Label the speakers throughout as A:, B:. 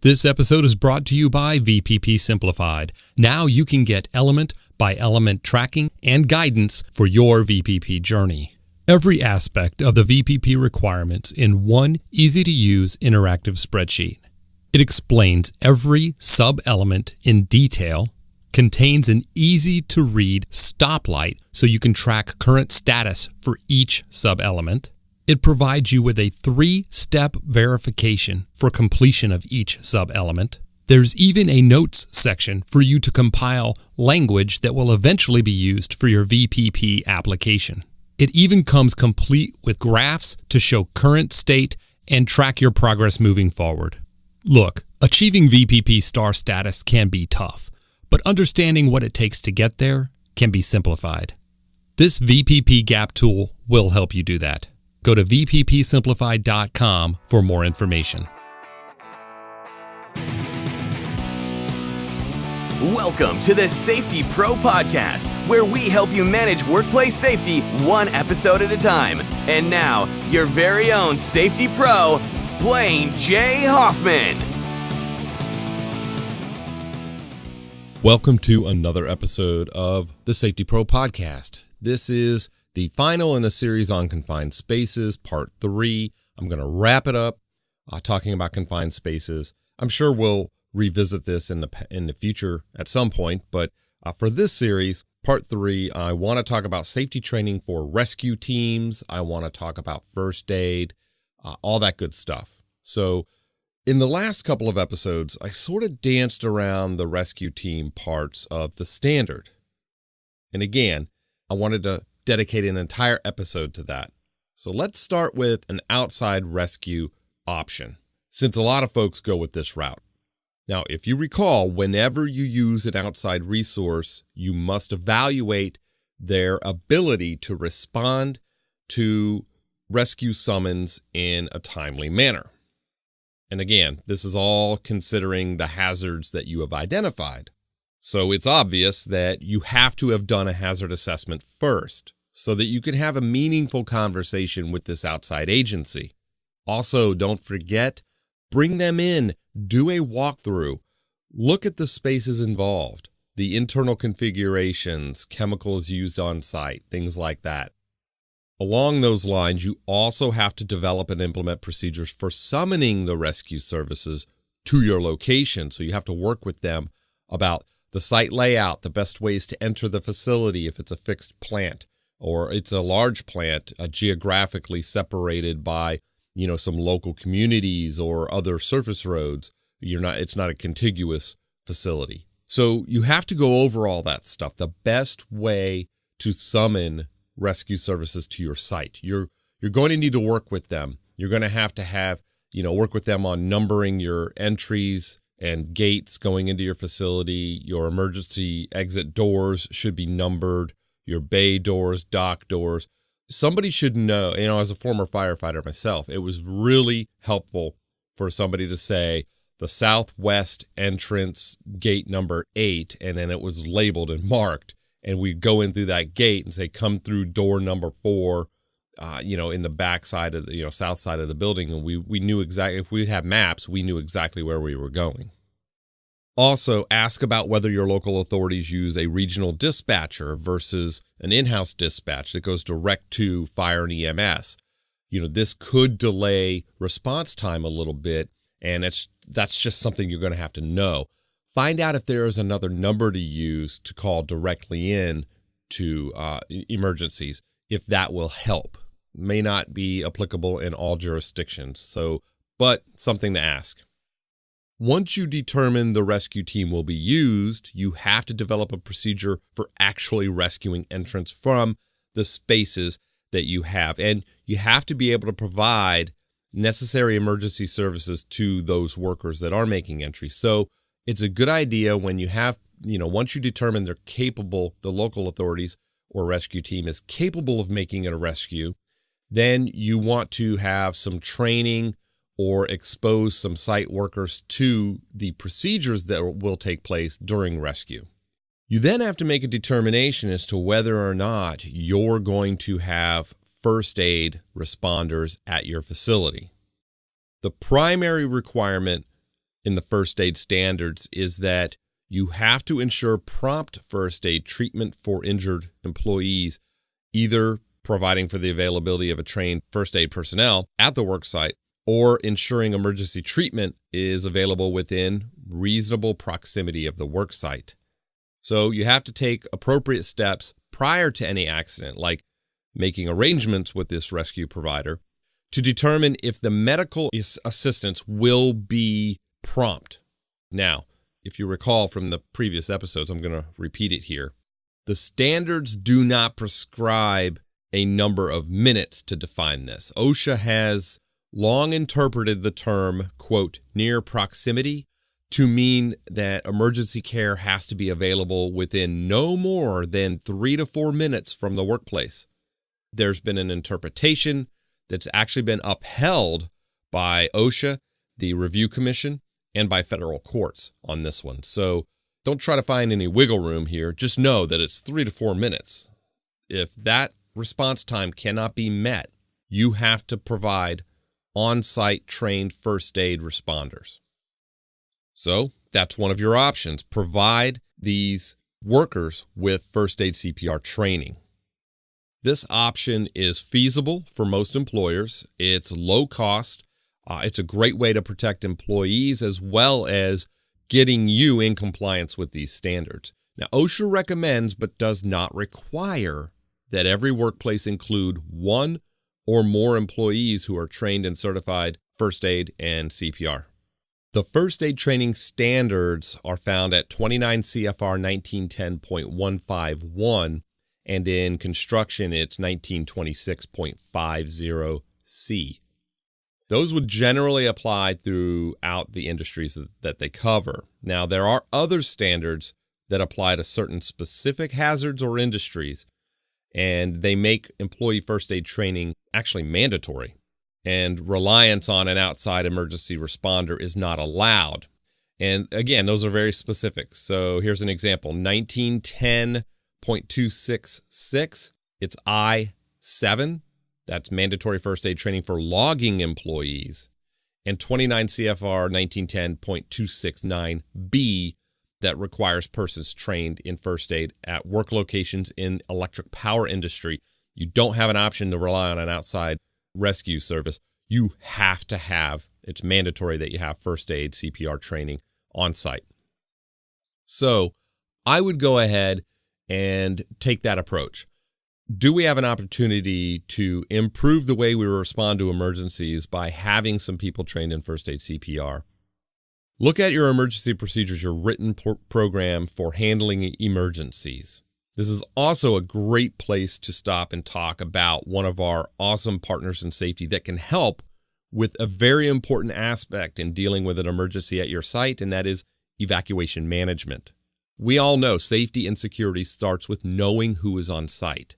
A: This episode is brought to you by VPP Simplified. Now you can get element by element tracking and guidance for your VPP journey. Every aspect of the VPP requirements in one easy-to-use interactive spreadsheet. It explains every sub-element in detail, contains an easy-to-read stoplight so you can track current status for each sub-element. It provides you with a 3-step verification for completion of each sub-element. There's even a notes section for you to compile language that will eventually be used for your VPP application. It even comes complete with graphs to show current state and track your progress moving forward. Look, achieving VPP star status can be tough, but understanding what it takes to get there can be simplified. This VPP Gap tool will help you do that. Go to vppsimplified.com for more information.
B: Welcome to the Safety Pro Podcast, where we help you manage workplace safety one episode at a time. And now, your very own Safety Pro, Blaine J. Hoffman.
C: Welcome to another episode of the Safety Pro Podcast. This is the final in the series on confined spaces, part 3. I'm going to wrap it up talking about confined spaces. I'm sure we'll revisit this in the future at some point, but for this series, part 3, I want to talk about safety training for rescue teams. I want to talk about first aid, all that good stuff. So in the last couple of episodes, I sort of danced around the rescue team parts of the standard. And again, I wanted to dedicate an entire episode to that. So let's start with an outside rescue option, since a lot of folks go with this route. Now, if you recall, whenever you use an outside resource, you must evaluate their ability to respond to rescue summons in a timely manner. And again, this is all considering the hazards that you have identified. So it's obvious that you have to have done a hazard assessment first so that you can have a meaningful conversation with this outside agency. Also, don't forget, bring them in, do a walkthrough, look at the spaces involved, the internal configurations, chemicals used on site, things like that. Along those lines, you also have to develop and implement procedures for summoning the rescue services to your location. So you have to work with them about the site layout, the best ways to enter the facility if it's a fixed plant or it's a large plant, geographically separated by, some local communities or other surface roads. It's not a contiguous facility. So you have to go over all that stuff. The best way to summon rescue services to your site. You're going to need to work with them. You're going to have work with them on numbering your entries and gates going into your facility. Your emergency exit doors should be numbered. Your bay doors, dock doors. Somebody should know, as a former firefighter myself, it was really helpful for somebody to say the southwest entrance gate number 8, and then it was labeled and marked. And we'd go in through that gate and say, come through door number 4, in the back side of the, south side of the building. And we knew exactly, if we had maps, we knew exactly where we were going. Also, ask about whether your local authorities use a regional dispatcher versus an in-house dispatch that goes direct to fire and EMS. This could delay response time a little bit, and that's just something you're going to have to know. Find out if there is another number to use to call directly in to emergencies, if that will help. May not be applicable in all jurisdictions, but something to ask. Once you determine the rescue team will be used, you have to develop a procedure for actually rescuing entrants from the spaces that you have. And you have to be able to provide necessary emergency services to those workers that are making entry. So it's a good idea when you have, once you determine they're capable, the local authorities or rescue team is capable of making a rescue, then you want to have some training or expose some site workers to the procedures that will take place during rescue. You then have to make a determination as to whether or not you're going to have first aid responders at your facility. The primary requirement in the first aid standards is that you have to ensure prompt first aid treatment for injured employees, either providing for the availability of a trained first aid personnel at the work site or ensuring emergency treatment is available within reasonable proximity of the work site. So you have to take appropriate steps prior to any accident, like making arrangements with this rescue provider to determine if the medical assistance will be prompt. Now, if you recall from the previous episodes, I'm going to repeat it here. The standards do not prescribe a number of minutes to define this. OSHA has long interpreted the term, quote, near proximity to mean that emergency care has to be available within no more than 3 to 4 minutes from the workplace. There's been an interpretation that's actually been upheld by OSHA, the Review Commission, and by federal courts on this one. So don't try to find any wiggle room here. Just know that it's 3 to 4 minutes. If that response time cannot be met, you have to provide on-site trained first aid responders. So that's one of your options. Provide these workers with first aid CPR training. This option is feasible for most employers. It's low cost. It's a great way to protect employees as well as getting you in compliance with these standards. Now, OSHA recommends but does not require that every workplace include one or more employees who are trained and certified first aid and CPR. The first aid training standards are found at 29 CFR 1910.151, and in construction, it's 1926.50C. Those would generally apply throughout the industries that they cover. Now, there are other standards that apply to certain specific hazards or industries, and they make employee first aid training actually mandatory. And reliance on an outside emergency responder is not allowed. And again, those are very specific. So here's an example, 1910.266, it's I-7. That's mandatory first aid training for logging employees. And 29 CFR 1910.269B, that requires persons trained in first aid at work locations in electric power industry. You don't have an option to rely on an outside rescue service. You have to have, it's mandatory that you have first aid CPR training on site. So I would go ahead and take that approach. Do we have an opportunity to improve the way we respond to emergencies by having some people trained in first aid CPR? Look at your emergency procedures, your written program for handling emergencies. This is also a great place to stop and talk about one of our awesome partners in safety that can help with a very important aspect in dealing with an emergency at your site, and that is evacuation management. We all know safety and security starts with knowing who is on site.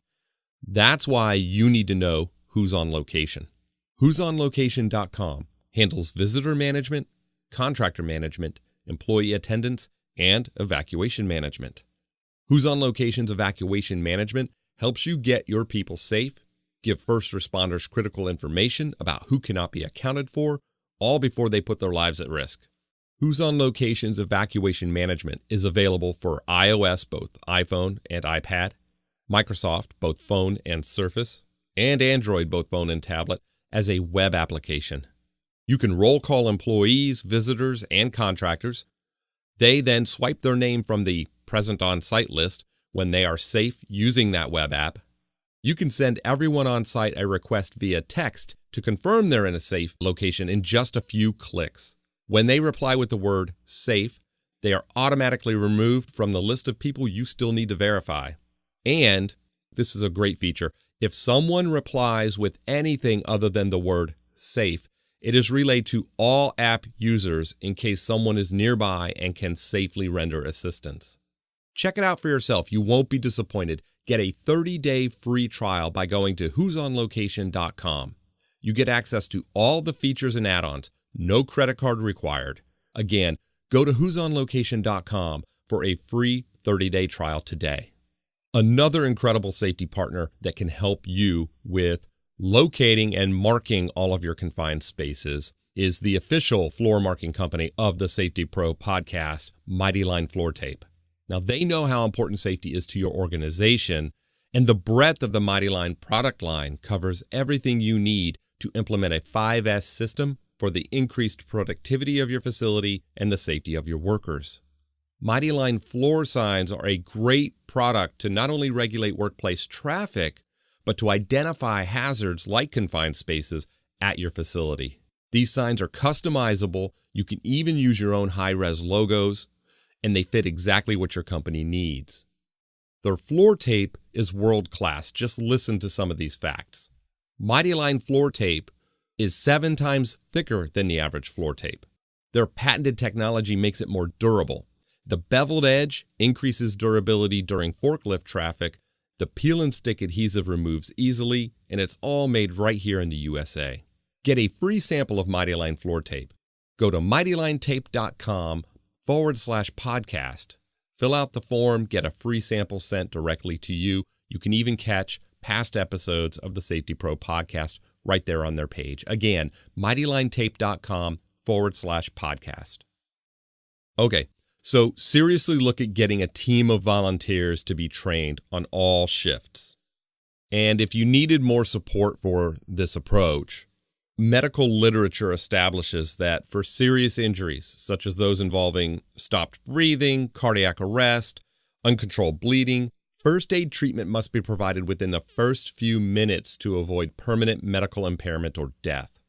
C: That's why you need to know who's on location. Who'sonlocation.com handles visitor management, contractor management, employee attendance, and evacuation management. Who's on Location's evacuation management helps you get your people safe, give first responders critical information about who cannot be accounted for, all before they put their lives at risk. Who's on Location's evacuation management is available for iOS, both iPhone and iPad, Microsoft, both phone and Surface, and Android, both phone and tablet, as a web application. You can roll call employees, visitors, and contractors. They then swipe their name from the present on-site list when they are safe using that web app. You can send everyone on site a request via text to confirm they're in a safe location in just a few clicks. When they reply with the word safe, they are automatically removed from the list of people you still need to verify. And this is a great feature. If someone replies with anything other than the word safe, it is relayed to all app users in case someone is nearby and can safely render assistance. Check it out for yourself. You won't be disappointed. Get a 30-day free trial by going to who'sonlocation.com. You get access to all the features and add-ons. No credit card required. Again, go to who'sonlocation.com for a free 30-day trial today. Another incredible safety partner that can help you with locating and marking all of your confined spaces is the official floor marking company of the Safety Pro podcast, Mighty Line Floor Tape. Now, they know how important safety is to your organization, and the breadth of the Mighty Line product line covers everything you need to implement a 5S system for the increased productivity of your facility and the safety of your workers. Mighty Line floor signs are a great product to not only regulate workplace traffic, but to identify hazards like confined spaces at your facility. These signs are customizable. You can even use your own high-res logos, and they fit exactly what your company needs. Their floor tape is world-class. Just listen to some of these facts. Mighty Line floor tape is 7 times thicker than the average floor tape. Their patented technology makes it more durable. The beveled edge increases durability during forklift traffic. The peel and stick adhesive removes easily, and it's all made right here in the USA. Get a free sample of Mighty Line floor tape. Go to mightylinetape.com/podcast. Fill out the form, get a free sample sent directly to you. You can even catch past episodes of the Safety Pro podcast right there on their page. Again, mightylinetape.com/podcast. Okay, so seriously look at getting a team of volunteers to be trained on all shifts. And if you needed more support for this approach, medical literature establishes that for serious injuries, such as those involving stopped breathing, cardiac arrest, uncontrolled bleeding, first aid treatment must be provided within the first few minutes to avoid permanent medical impairment or death.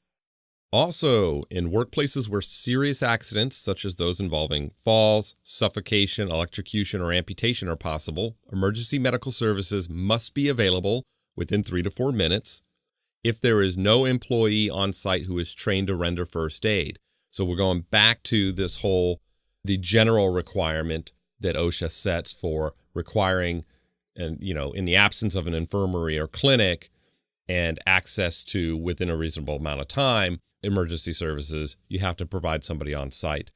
C: Also, in workplaces where serious accidents, such as those involving falls, suffocation, electrocution, or amputation are possible, emergency medical services must be available within 3 to 4 minutes if there is no employee on site who is trained to render first aid. So we're going back to the general requirement that OSHA sets for requiring, and in the absence of an infirmary or clinic and access to within a reasonable amount of time, emergency services, you have to provide somebody on site.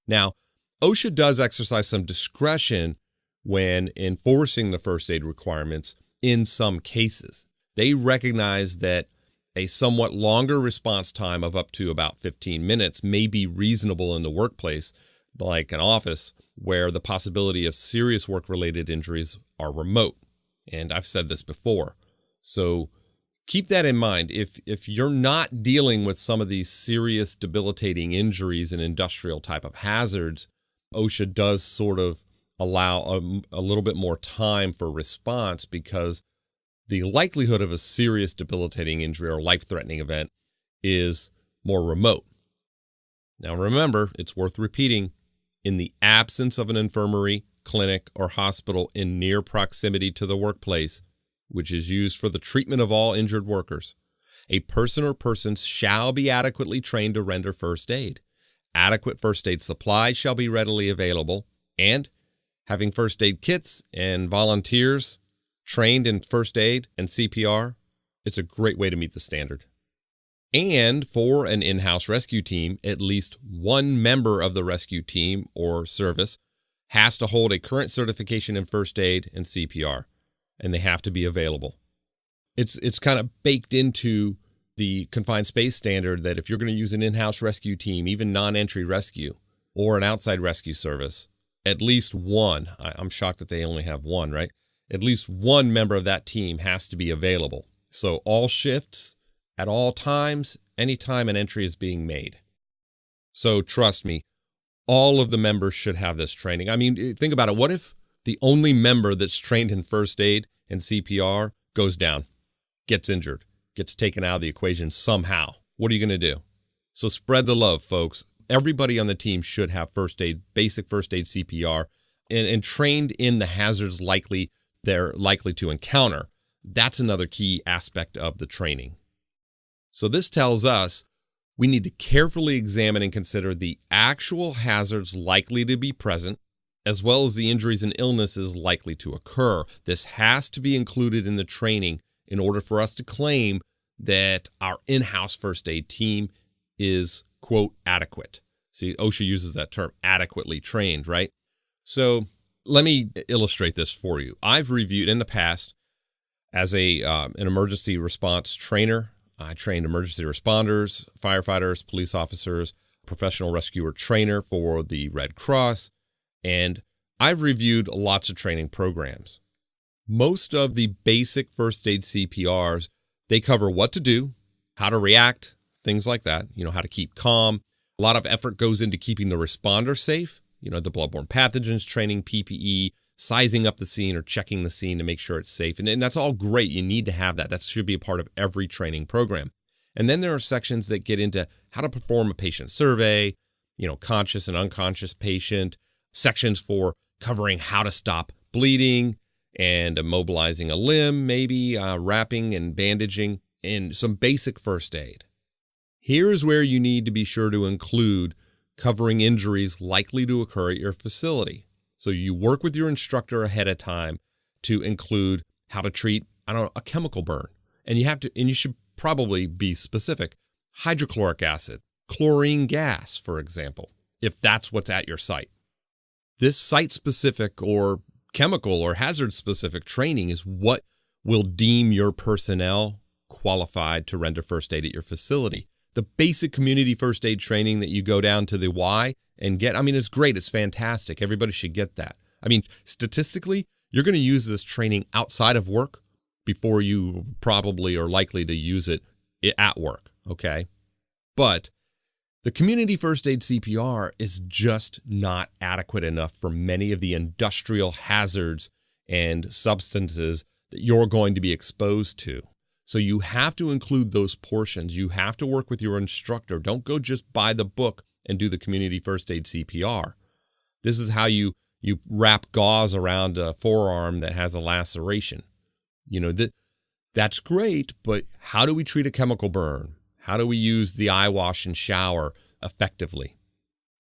C: Now, OSHA does exercise some discretion when enforcing the first aid requirements in some cases. They recognize that a somewhat longer response time of up to about 15 minutes may be reasonable in the workplace, like an office, where the possibility of serious work-related injuries are remote. And I've said this before. So keep that in mind. If you're not dealing with some of these serious debilitating injuries and industrial type of hazards, OSHA does sort of allow a little bit more time for response because the likelihood of a serious debilitating injury or life-threatening event is more remote. Now remember, it's worth repeating, in the absence of an infirmary, clinic, or hospital in near proximity to the workplace, which is used for the treatment of all injured workers, a person or persons shall be adequately trained to render first aid. Adequate first aid supplies shall be readily available, and having first aid kits and volunteers trained in first aid and CPR, it's a great way to meet the standard. And for an in-house rescue team, at least one member of the rescue team or service has to hold a current certification in first aid and CPR, and they have to be available. It's kind of baked into the confined space standard that if you're going to use an in-house rescue team, even non-entry rescue, or an outside rescue service, at least one, I'm shocked that they only have one, right? At least one member of that team has to be available. So all shifts, at all times, anytime an entry is being made. So trust me, all of the members should have this training. I mean, think about it. What if the only member that's trained in first aid and CPR goes down, gets injured, gets taken out of the equation somehow? What are you going to do? So spread the love, folks. Everybody on the team should have first aid, basic first aid CPR, and trained in the hazards they're likely to encounter. That's another key aspect of the training. So this tells us we need to carefully examine and consider the actual hazards likely to be present, as well as the injuries and illnesses likely to occur. This has to be included in the training in order for us to claim that our in-house first aid team is, quote, adequate. See, OSHA uses that term, adequately trained, right? So let me illustrate this for you. I've reviewed in the past as an emergency response trainer. I trained emergency responders, firefighters, police officers, professional rescuer trainer for the Red Cross, and I've reviewed lots of training programs. Most of the basic first aid CPRs, they cover what to do, how to react, things like that, how to keep calm. A lot of effort goes into keeping the responder safe, the bloodborne pathogens training, PPE, sizing up the scene or checking the scene to make sure it's safe. And that's all great. You need to have that. That should be a part of every training program. And then there are sections that get into how to perform a patient survey, conscious and unconscious patient, sections for covering how to stop bleeding and immobilizing a limb, maybe wrapping and bandaging, and some basic first aid. Here's where you need to be sure to include covering injuries likely to occur at your facility. So you work with your instructor ahead of time to include how to treat, a chemical burn. And you should probably be specific. Hydrochloric acid, chlorine gas, for example, if that's what's at your site. This site-specific or chemical or hazard-specific training is what will deem your personnel qualified to render first aid at your facility. The basic community first aid training that you go down to the Y and get, it's great. It's fantastic. Everybody should get that. Statistically, you're going to use this training outside of work before you probably are likely to use it at work, okay? But the community first aid CPR is just not adequate enough for many of the industrial hazards and substances that you're going to be exposed to. So you have to include those portions. You have to work with your instructor. Don't go just by the book and do the community first aid CPR. This is how you wrap gauze around a forearm that has a laceration. That's great, but how do we treat a chemical burn? How do we use the eye wash and shower effectively?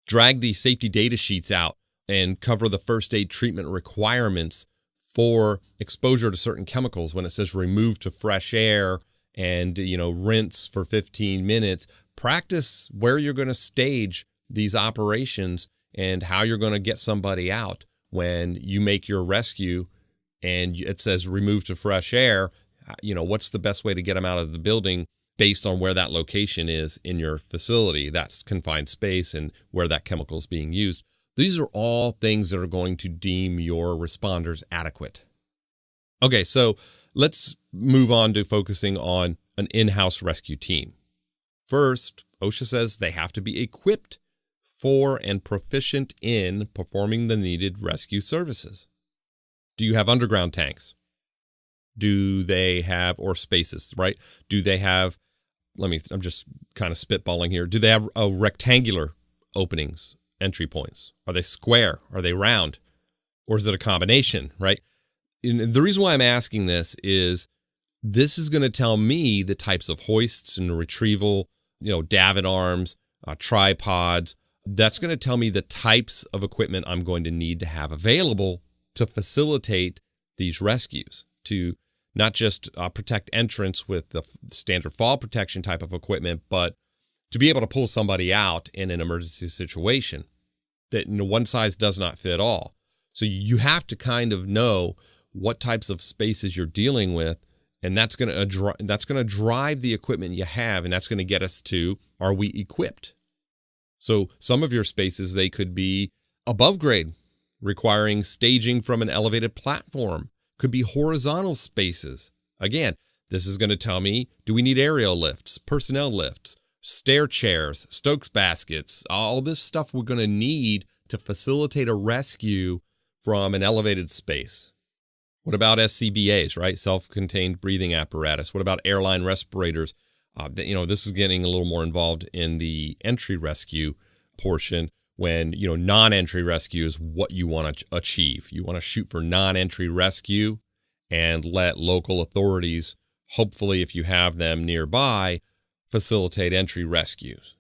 C: Drag the safety data sheets out and cover the first aid treatment requirements for exposure to certain chemicals when it says remove to fresh air and, rinse for 15 minutes. Practice where you're going to stage these operations and how you're going to get somebody out when you make your rescue and it says remove to fresh air. What's the best way to get them out of the building based on where that location is in your facility, that's confined space, and where that chemical is being used. These are all things that are going to deem your responders adequate. Okay, so let's move on to focusing on an in-house rescue team. First, OSHA says they have to be equipped for and proficient in performing the needed rescue services. Do you have underground tanks? Do they have, or spaces, right? Do they have, I'm just kind of spitballing here. Do they have rectangular openings, entry points? Are they square? Are they round? Or is it a combination, right? And the reason why I'm asking this is going to tell me the types of hoists and retrieval, davit arms, tripods. That's going to tell me the types of equipment I'm going to need to have available to facilitate these rescues, to not just protect entrance with the standard fall protection type of equipment, but to be able to pull somebody out in an emergency situation. That one size does not fit all. So you have to kind of know what types of spaces you're dealing with, and that's going to drive the equipment you have, and that's going to get us to, are we equipped? So some of your spaces, they could be above grade, requiring staging from an elevated platform. Could be horizontal spaces. Again, this is going to tell me, do we need aerial lifts, personnel lifts, stair chairs, Stokes baskets, all this stuff we're going to need to facilitate a rescue from an elevated space. What about SCBAs, right? Self-contained breathing apparatus. What about airline respirators? This is getting a little more involved in the entry rescue portion when, non-entry rescue is what you want to achieve. You want to shoot for non-entry rescue and let local authorities, hopefully if you have them nearby, facilitate entry rescues.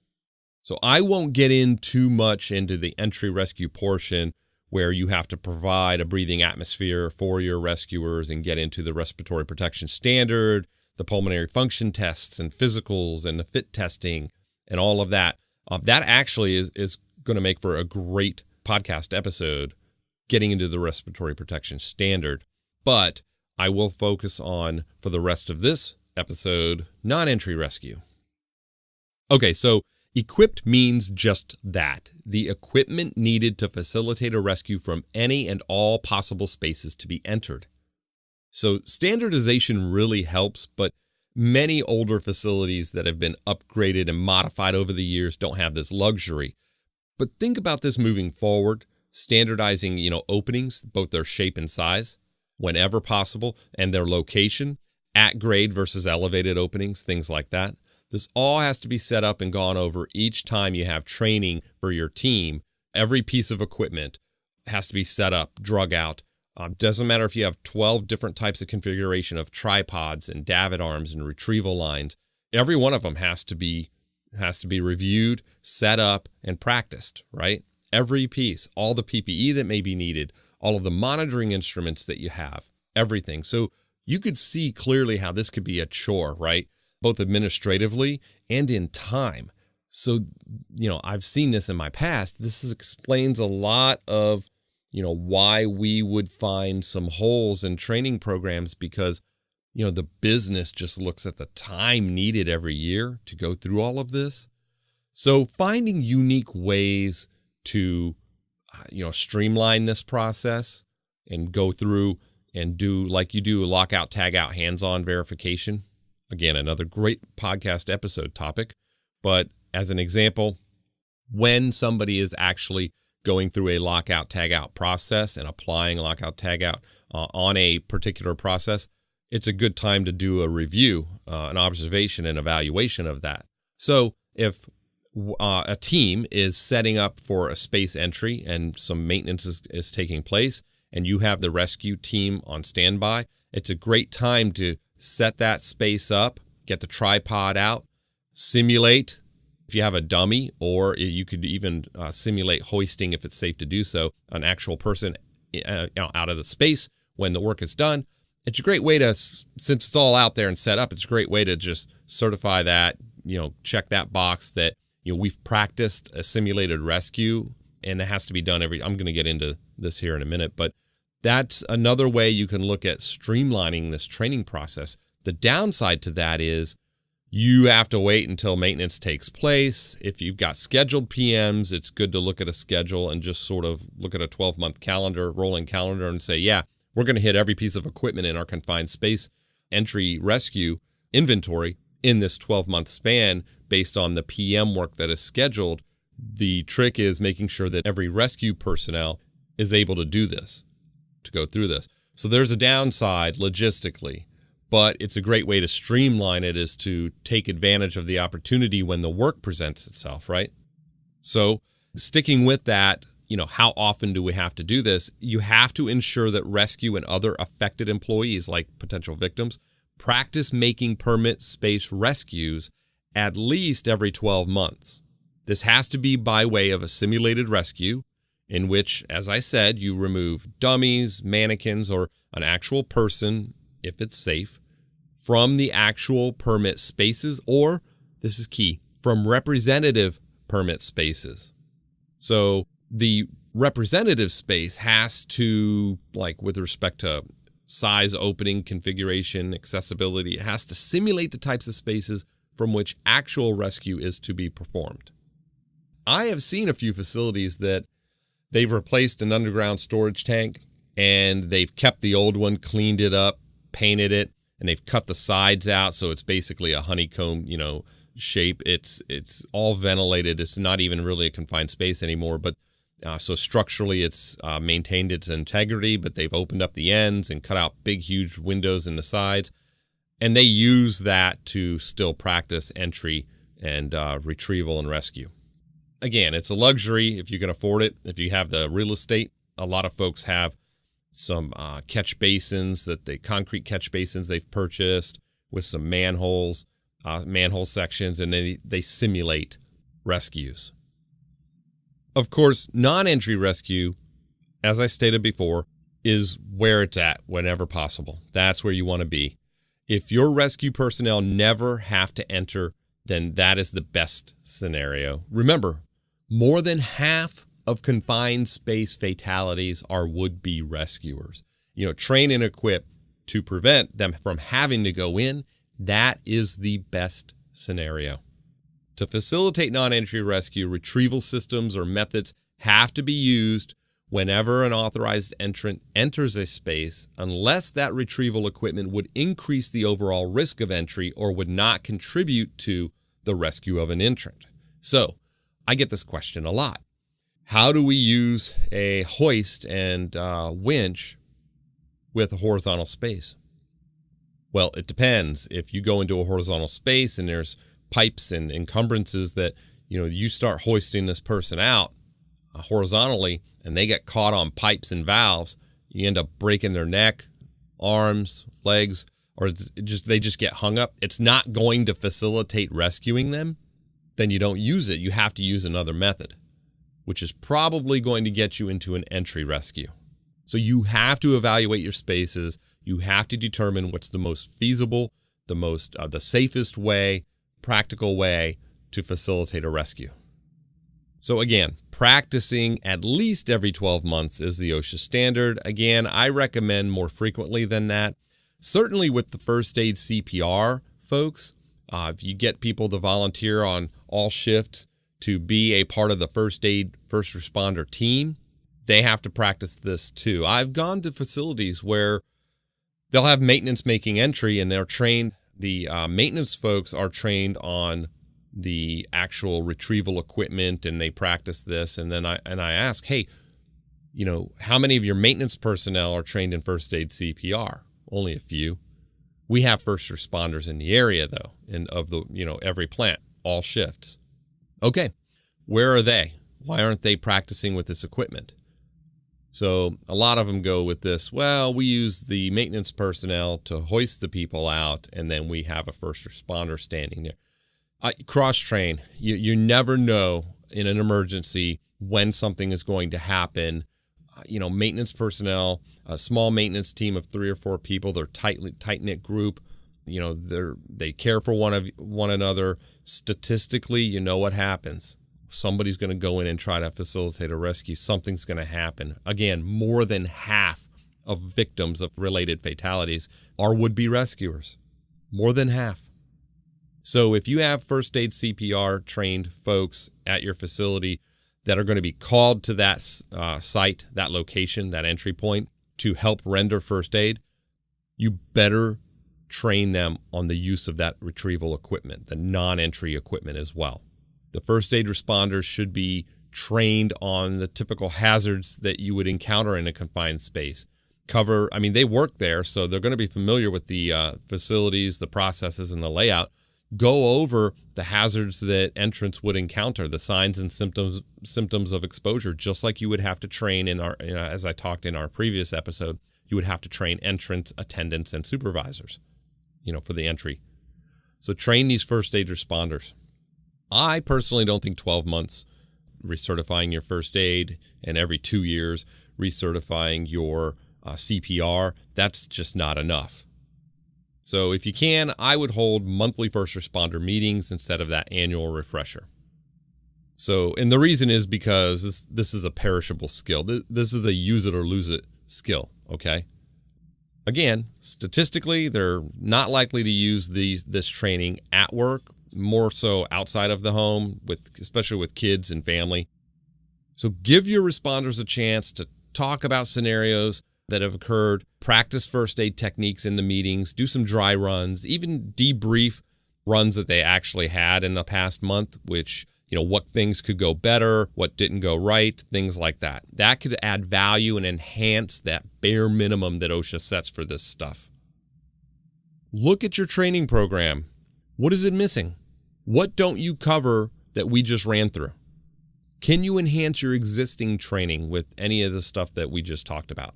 C: So I won't get in too much into the entry rescue portion where you have to provide a breathing atmosphere for your rescuers and get into the respiratory protection standard, the pulmonary function tests and physicals and the fit testing and all of that. That actually is going to make for a great podcast episode getting into the respiratory protection standard. But I will focus on, for the rest of this episode, non-entry rescue. Okay, so equipped means just that. The equipment needed to facilitate a rescue from any and all possible spaces to be entered. So standardization really helps, but many older facilities that have been upgraded and modified over the years don't have this luxury. But think about this moving forward, standardizing, openings, both their shape and size, whenever possible, and their location, at grade versus elevated openings, things like that. This all has to be set up and gone over each time you have training for your team. Every piece of equipment has to be set up, drug out. Doesn't matter if you have 12 different types of configuration of tripods and davit arms and retrieval lines. Every one of them has to be reviewed, set up, and practiced, right? Every piece, all the PPE that may be needed, all of the monitoring instruments that you have, everything. So you could see clearly how this could be a chore, right? Both administratively and in time. So, I've seen this in my past. This explains a lot of, why we would find some holes in training programs because, the business just looks at the time needed every year to go through all of this. So finding unique ways to, streamline this process and go through and do like you do lockout, tag out, hands-on verification. Again, another great podcast episode topic. But as an example, when somebody is actually going through a lockout, tag out process and applying lockout, tag out on a particular process, it's a good time to do a review, an observation and evaluation of that. So if a team is setting up for a space entry and some maintenance is taking place and you have the rescue team on standby, it's a great time to set that space up, get the tripod out, simulate if you have a dummy, or you could even simulate hoisting if it's safe to do so, an actual person out of the space when the work is done. It's a great way to, since it's all out there and set up, it's a great way to just certify that, check that box that, we've practiced a simulated rescue, and it has to be done I'm going to get into this here in a minute, but that's another way you can look at streamlining this training process. The downside to that is you have to wait until maintenance takes place. If you've got scheduled PMs, it's good to look at a schedule and just sort of look at a 12-month calendar, rolling calendar, and say, yeah, we're going to hit every piece of equipment in our confined space entry rescue inventory in this 12-month span based on the PM work that is scheduled. The trick is making sure that every rescue personnel is able to do this, to go through this. So there's a downside logistically, but it's a great way to streamline it is to take advantage of the opportunity when the work presents itself, right? So sticking with that, how often do we have to do this? You have to ensure that rescue and other affected employees, like potential victims, practice making permit space rescues at least every 12 months. This has to be by way of a simulated rescue in which, as I said, you remove dummies, mannequins, or an actual person, if it's safe, from the actual permit spaces, or, this is key, from representative permit spaces. So the representative space has to, like with respect to size, opening, configuration, accessibility, it has to simulate the types of spaces from which actual rescue is to be performed. I have seen a few facilities that they've replaced an underground storage tank and they've kept the old one, cleaned it up, painted it, and they've cut the sides out so it's basically a honeycomb, shape. It's all ventilated. It's not even really a confined space anymore, but so structurally it's maintained its integrity, but they've opened up the ends and cut out big, huge windows in the sides. And they use that to still practice entry and retrieval and rescue. Again, it's a luxury if you can afford it. If you have the real estate, a lot of folks have some catch basins, concrete catch basins they've purchased with some manholes, manhole sections, and they simulate rescues. Of course, non-entry rescue, as I stated before, is where it's at whenever possible. That's where you want to be. If your rescue personnel never have to enter, then that is the best scenario. Remember, more than half of confined space fatalities are would-be rescuers. Train and equip to prevent them from having to go in That is the best scenario. To facilitate non-entry rescue, retrieval systems or methods have to be used whenever an authorized entrant enters a space, unless that retrieval equipment would increase the overall risk of entry or would not contribute to the rescue of an entrant. So, I get this question a lot. How do we use a hoist and winch with a horizontal space? Well, it depends. If you go into a horizontal space and there's pipes and encumbrances that, you start hoisting this person out horizontally and they get caught on pipes and valves, you end up breaking their neck, arms, legs, or they just get hung up. It's not going to facilitate rescuing them. Then you don't use it. You have to use another method, which is probably going to get you into an entry rescue. So you have to evaluate your spaces. You have to determine what's the most feasible, the safest way, practical way to facilitate a rescue. So again, practicing at least every 12 months is the OSHA standard. Again, I recommend more frequently than that. Certainly with the first aid CPR folks, if you get people to volunteer on all shifts to be a part of the first aid first responder team, they have to practice this too. I've gone to facilities where they'll have maintenance making entry and they're trained. The maintenance folks are trained on the actual retrieval equipment and they practice this. And then I ask, hey, how many of your maintenance personnel are trained in first aid CPR? Only a few. We have first responders in the area though, every plant, all shifts. Okay, where are they? Why aren't they practicing with this equipment? So a lot of them go with this, well, we use the maintenance personnel to hoist the people out, and then we have a first responder standing there. Cross-train. You never know in an emergency when something is going to happen. Maintenance personnel, a small maintenance team of 3 or 4 people, they're tight-knit group. They care for one another. Statistically, you know what happens. Somebody's going to go in and try to facilitate a rescue. Something's going to happen. Again, more than half of victims of related fatalities are would-be rescuers. More than half. So if you have first aid CPR trained folks at your facility that are going to be called to that site, that location, that entry point to help render first aid, you better train them on the use of that retrieval equipment, the non-entry equipment as well. The first aid responders should be trained on the typical hazards that you would encounter in a confined space. They work there, so they're going to be familiar with the facilities, the processes, and the layout. Go over the hazards that entrants would encounter, the signs and symptoms of exposure, just like you would have to train as I talked in our previous episode, you would have to train entrants, attendants, and supervisors, for the entry. So train these first aid responders. I personally don't think 12 months recertifying your first aid and every 2 years recertifying your CPR, that's just not this So if you can, I would hold monthly first responder meetings instead of that annual refresher. So, and the reason is because this is a perishable skill. This is a use it or lose it skill, okay? Again, statistically, they're not likely to use this training at work, more so outside of the home, especially with kids and family. So give your responders a chance to talk about scenarios that have occurred, practice first aid techniques in the meetings, do some dry runs, even debrief runs that they actually had in the past month, which, what things could go better, what didn't go right, things like that. That could add value and enhance that bare minimum that OSHA sets for this stuff. Look at your training program. What is it missing? What don't you cover that we just ran through? Can you enhance your existing training with any of the stuff that we just talked about?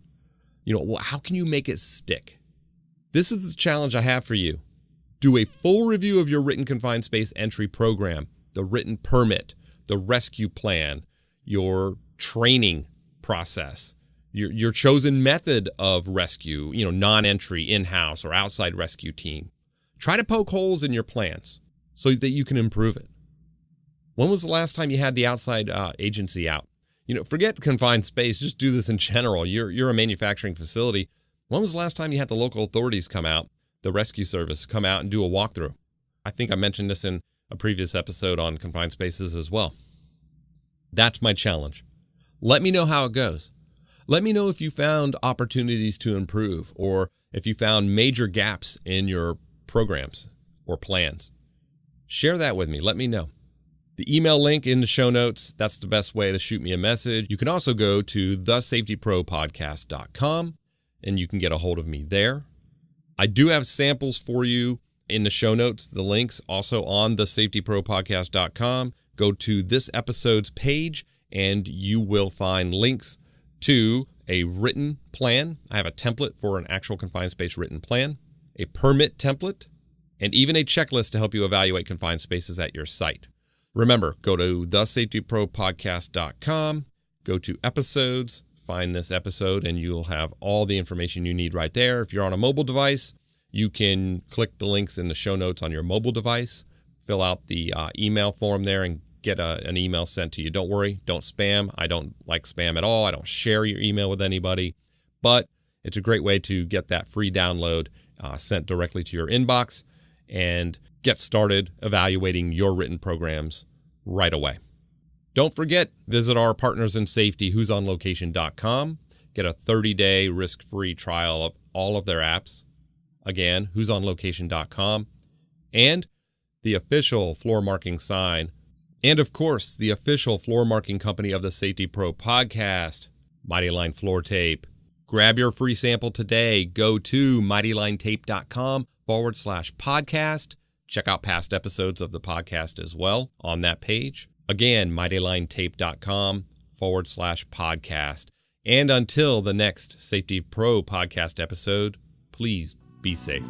C: How can you make it stick? This is the challenge I have for you. Do a full review of your written confined space entry program, the written permit, the rescue plan, your training process, your chosen method of rescue, non-entry, in-house, or outside rescue team. Try to poke holes in your plans so that you can improve it. When was the last time you had the outside agency out? Forget confined space. Just do this in general. You're a manufacturing facility. When was the last time you had the local authorities come out the rescue service come out and do a walkthrough. I think I mentioned this in a previous episode on confined spaces as well. That's my challenge. Let me know how it goes. Let me know if you found opportunities to improve or if you found major gaps in your programs or plans. Share that with me. Let me know. The email link in the show notes, that's the best way to shoot me a message. You can also go to thesafetypropodcast.com and you can get a hold of me there. I do have samples for you in the show notes, the links also on thesafetypropodcast.com. Go to this episode's page and you will find links to a written plan. I have a template for an actual confined space written plan, a permit template, and even a checklist to help you evaluate confined spaces at your site. Remember, go to thesafetypropodcast.com, go to episodes, find this episode, and you'll have all the information you need right there. If you're on a mobile device, you can click the links in the show notes on your mobile device, fill out the email form there, and get an email sent to you. Don't worry, don't spam. I don't like spam at all. I don't share your email with anybody, but it's a great way to get that free download sent directly to your inbox and get started evaluating your written programs right away. Don't forget, visit our partners in safety, who'sonlocation.com. Get a 30-day risk-free trial of all of their apps. Again, who'sonlocation.com. And the official floor marking sign. And of course, the official floor marking company of the Safety Pro podcast, Mighty Line Floor Tape. Grab your free sample today. Go to mightylinetape.com/podcast. Check out past episodes of the podcast as well on that page. Again, mightylinetape.com/podcast. And until the next Safety Pro podcast episode, please be safe.